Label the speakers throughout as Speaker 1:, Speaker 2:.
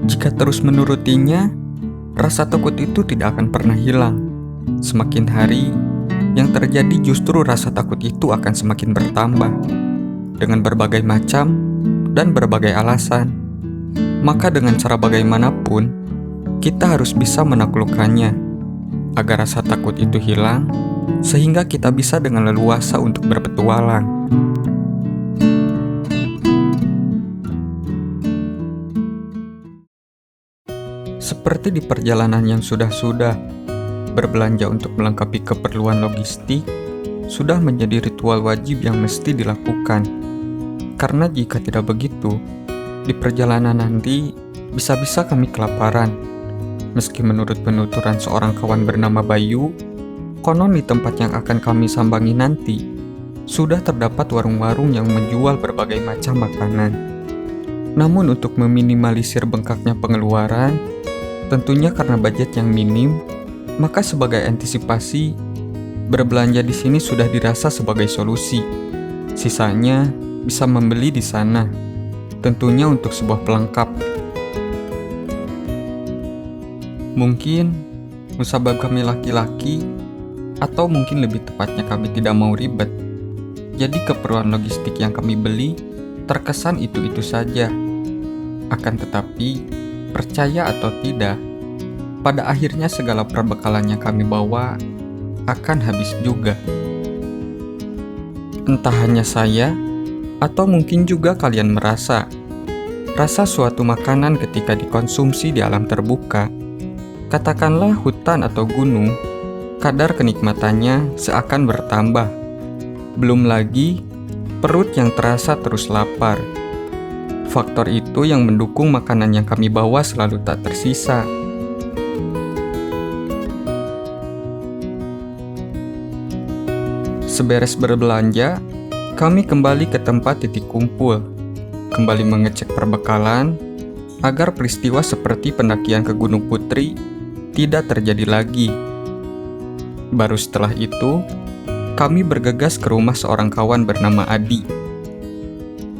Speaker 1: Jika terus menurutinya, rasa takut itu tidak akan pernah hilang. Semakin hari, yang terjadi justru rasa takut itu akan semakin bertambah dengan berbagai macam dan berbagai alasan. Maka dengan cara bagaimanapun, kita harus bisa menaklukkannya agar rasa takut itu hilang, sehingga kita bisa dengan leluasa untuk berpetualang. Seperti di perjalanan yang sudah-sudah, berbelanja untuk melengkapi keperluan logistik sudah menjadi ritual wajib yang mesti dilakukan. Karena jika tidak begitu, di perjalanan nanti bisa-bisa kami kelaparan. Meski menurut penuturan seorang kawan bernama Bayu, konon di tempat yang akan kami sambangi nanti, sudah terdapat warung-warung yang menjual berbagai macam makanan. Namun untuk meminimalisir bengkaknya pengeluaran, tentunya karena budget yang minim, maka sebagai antisipasi, berbelanja di sini sudah dirasa sebagai solusi. Sisanya bisa membeli di sana, tentunya untuk sebuah pelengkap. Mungkin musabab kami laki-laki, atau mungkin lebih tepatnya kami tidak mau ribet. Jadi keperluan logistik yang kami beli terkesan itu-itu saja. Akan tetapi, percaya atau tidak, pada akhirnya segala perbekalan yang kami bawa akan habis juga. Entah hanya saya, atau mungkin juga kalian merasa, rasa suatu makanan ketika dikonsumsi di alam terbuka, katakanlah hutan atau gunung, kadar kenikmatannya seakan bertambah. Belum lagi, perut yang terasa terus lapar. Faktor itu yang mendukung makanan yang kami bawa selalu tak tersisa. Seberes berbelanja, kami kembali ke tempat titik kumpul, kembali mengecek perbekalan, agar peristiwa seperti pendakian ke Gunung Putri tidak terjadi lagi. Baru setelah itu, kami bergegas ke rumah seorang kawan bernama Adi.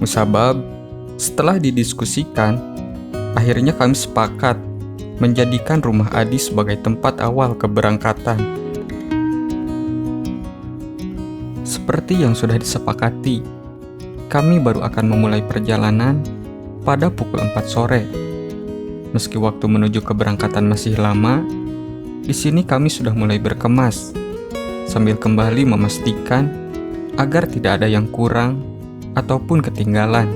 Speaker 1: Musabab, setelah didiskusikan, akhirnya kami sepakat menjadikan rumah Adi sebagai tempat awal keberangkatan. Seperti yang sudah disepakati, kami baru akan memulai perjalanan pada pukul 4 sore. Meski waktu menuju keberangkatan masih lama, di sini kami sudah mulai berkemas, sambil kembali memastikan agar tidak ada yang kurang ataupun ketinggalan.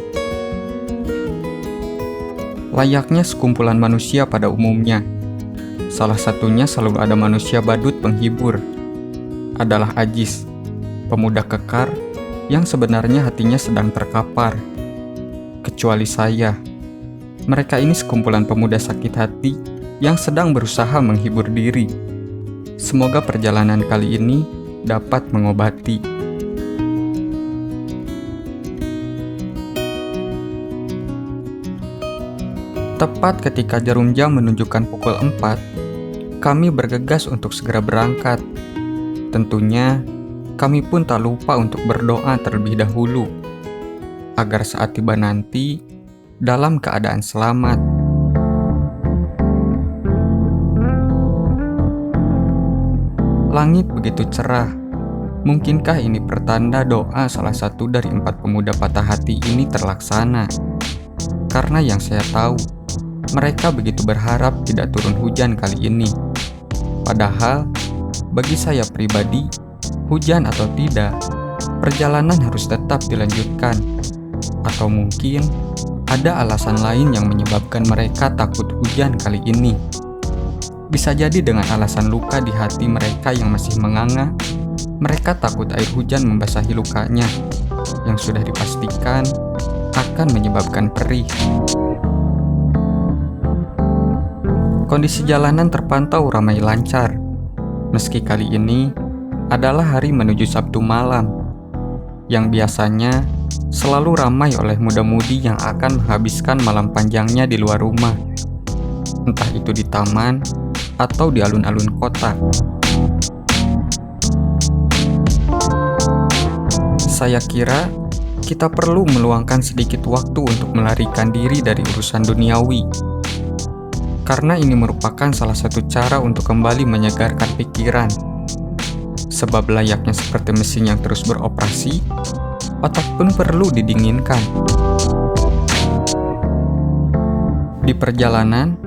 Speaker 1: Layaknya sekumpulan manusia pada umumnya, salah satunya selalu ada manusia badut penghibur, adalah Ajis, pemuda kekar yang sebenarnya hatinya sedang terkapar. Kecuali saya, mereka ini sekumpulan pemuda sakit hati yang sedang berusaha menghibur diri. Semoga perjalanan kali ini dapat mengobati. Tepat ketika jarum jam menunjukkan pukul 4, kami bergegas untuk segera berangkat. Tentunya, kami pun tak lupa untuk berdoa terlebih dahulu, agar saat tiba nanti, dalam keadaan selamat. Langit begitu cerah. Mungkinkah ini pertanda doa salah satu dari 4 pemuda patah hati ini terlaksana? Karena yang saya tahu, mereka begitu berharap tidak turun hujan kali ini. Padahal, bagi saya pribadi, hujan atau tidak, perjalanan harus tetap dilanjutkan. Atau mungkin ada alasan lain yang menyebabkan mereka takut hujan kali ini. Bisa jadi dengan alasan luka di hati mereka yang masih menganga, mereka takut air hujan membasahi lukanya, yang sudah dipastikan akan menyebabkan perih. Kondisi jalanan terpantau ramai lancar, meski kali ini adalah hari menuju Sabtu malam, yang biasanya selalu ramai oleh muda-mudi yang akan menghabiskan malam panjangnya di luar rumah, entah itu di taman atau di alun-alun kota. Saya kira kita perlu meluangkan sedikit waktu untuk melarikan diri dari urusan duniawi, karena ini merupakan salah satu cara untuk kembali menyegarkan pikiran. Sebab layaknya seperti mesin yang terus beroperasi, otak pun perlu didinginkan. Di perjalanan,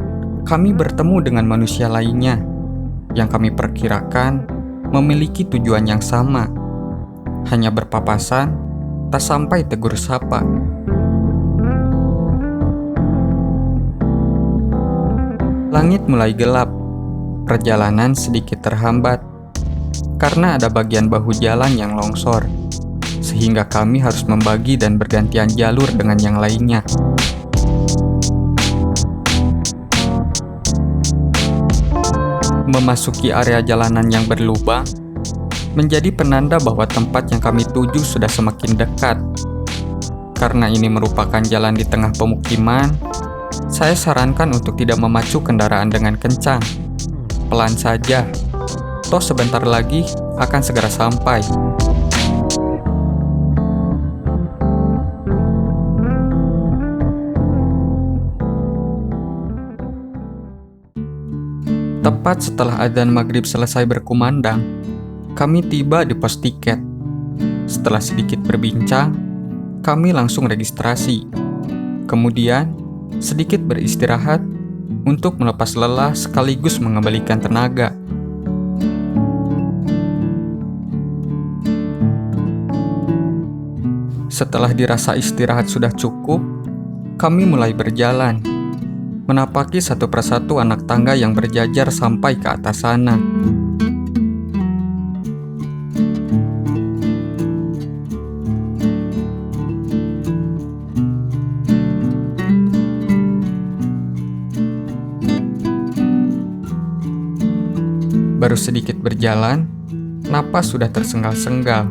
Speaker 1: kami bertemu dengan manusia lainnya yang kami perkirakan memiliki tujuan yang sama, hanya berpapasan, tak sampai tegur sapa. Langit mulai gelap, perjalanan sedikit terhambat, karena ada bagian bahu jalan yang longsor, sehingga kami harus membagi dan bergantian jalur dengan yang lainnya. Memasuki area jalanan yang berlubang, menjadi penanda bahwa tempat yang kami tuju sudah semakin dekat. Karena ini merupakan jalan di tengah pemukiman, saya sarankan untuk tidak memacu kendaraan dengan kencang. Pelan saja, toh sebentar lagi akan segera sampai. Tepat setelah adzan maghrib selesai berkumandang, kami tiba di pos tiket. Setelah sedikit berbincang, kami langsung registrasi. Kemudian, sedikit beristirahat untuk melepas lelah sekaligus mengembalikan tenaga. Setelah dirasa istirahat sudah cukup, kami mulai berjalan, menapaki satu persatu anak tangga yang berjajar sampai ke atas sana. Baru sedikit berjalan, napas sudah tersenggal-senggal,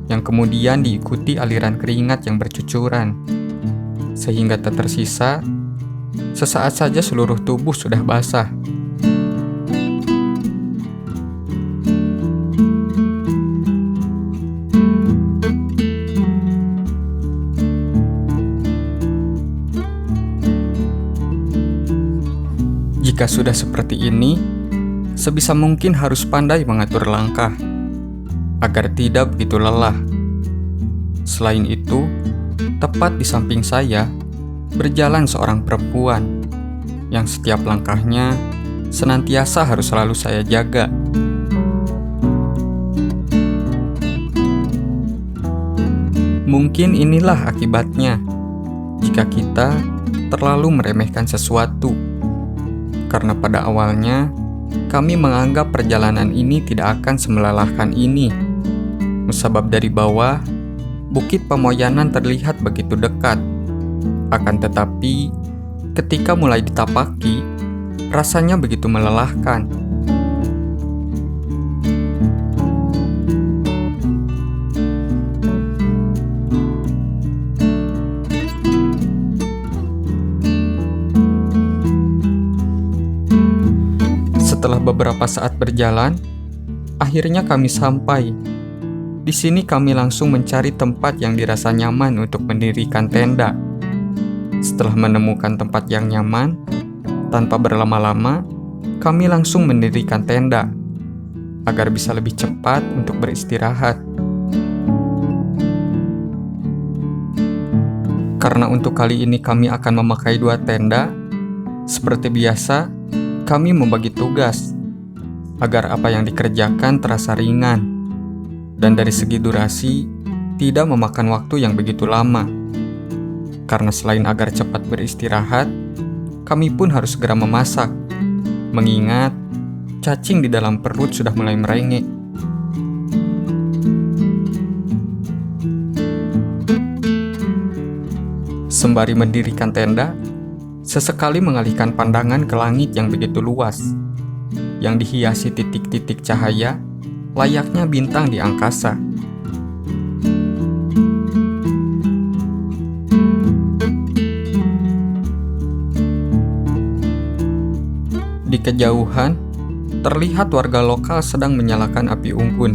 Speaker 1: yang kemudian diikuti aliran keringat yang bercucuran, sehingga tak tersisa, sesaat saja seluruh tubuh sudah basah. Jika sudah seperti ini, sebisa mungkin harus pandai mengatur langkah, agar tidak begitu lelah. Selain itu, tepat di samping saya, berjalan seorang perempuan, yang setiap langkahnya senantiasa harus selalu saya jaga. Mungkin inilah akibatnya, jika kita terlalu meremehkan sesuatu. Karena pada awalnya, kami menganggap perjalanan ini tidak akan semelelahkan ini. Sebab dari bawah, Bukit Pamoyanan terlihat begitu dekat. Akan tetapi, ketika mulai ditapaki, rasanya begitu melelahkan. Setelah beberapa saat berjalan, akhirnya kami sampai. Di sini kami langsung mencari tempat yang dirasa nyaman untuk mendirikan tenda. Setelah menemukan tempat yang nyaman, tanpa berlama-lama, kami langsung mendirikan tenda, agar bisa lebih cepat untuk beristirahat. Karena untuk kali ini kami akan memakai 2 tenda, seperti biasa, kami membagi tugas agar apa yang dikerjakan terasa ringan dan dari segi durasi tidak memakan waktu yang begitu lama. Karena selain agar cepat beristirahat, kami pun harus segera memasak, mengingat cacing di dalam perut sudah mulai merengek. Sembari mendirikan tenda, sesekali mengalihkan pandangan ke langit yang begitu luas, yang dihiasi titik-titik cahaya layaknya bintang di angkasa. Di kejauhan, terlihat warga lokal sedang menyalakan api unggun.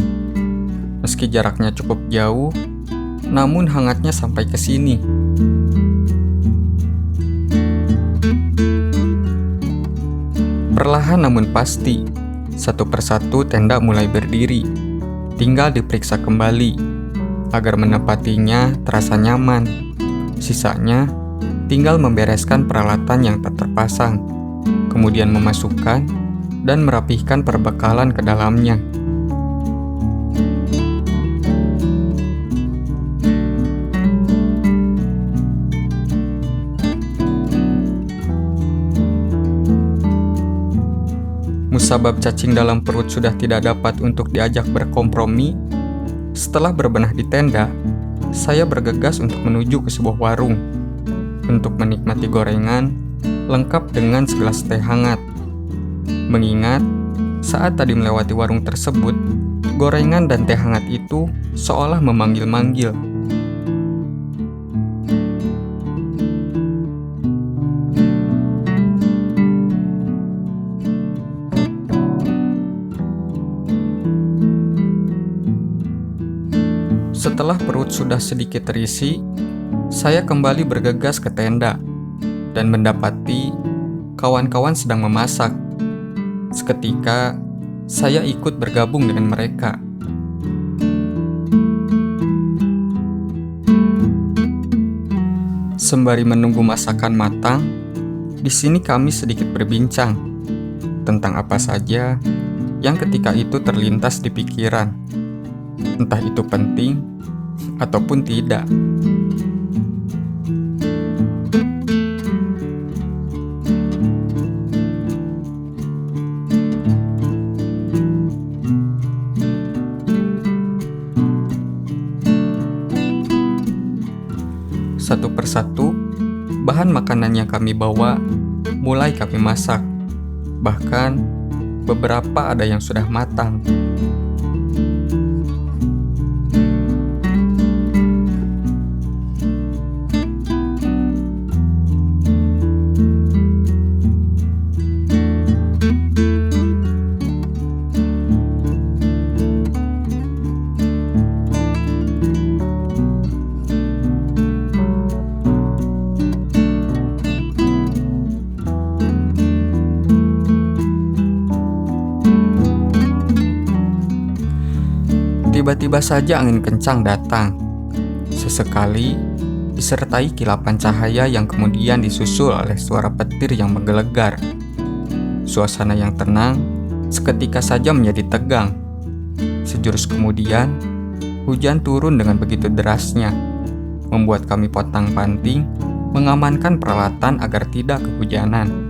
Speaker 1: Meski jaraknya cukup jauh, namun hangatnya sampai ke sini. Perlahan namun pasti, satu persatu tenda mulai berdiri. Tinggal diperiksa kembali, agar menempatinya terasa nyaman. Sisanya, tinggal membereskan peralatan yang tak terpasang, kemudian memasukkan dan merapihkan perbekalan ke dalamnya. Musabab cacing dalam perut sudah tidak dapat untuk diajak berkompromi. Setelah berbenah di tenda, saya bergegas untuk menuju ke sebuah warung untuk menikmati gorengan lengkap dengan segelas teh hangat. Mengingat saat tadi melewati warung tersebut, gorengan dan teh hangat itu seolah memanggil-manggil. Setelah perut sudah sedikit terisi, saya kembali bergegas ke tenda dan mendapati kawan-kawan sedang memasak. Seketika, saya ikut bergabung dengan mereka. Sembari menunggu masakan matang, di sini kami sedikit berbincang tentang apa saja yang ketika itu terlintas di pikiran, entah itu penting ataupun tidak. Satu persatu, bahan makanan yang kami bawa mulai kami masak. Bahkan, beberapa ada yang sudah matang. Tiba-tiba saja angin kencang datang. Sesekali disertai kilapan cahaya yang kemudian disusul oleh suara petir yang menggelegar. Suasana yang tenang seketika saja menjadi tegang. Sejurus kemudian, hujan turun dengan begitu derasnya, membuat kami pontang-panting mengamankan peralatan agar tidak kehujanan.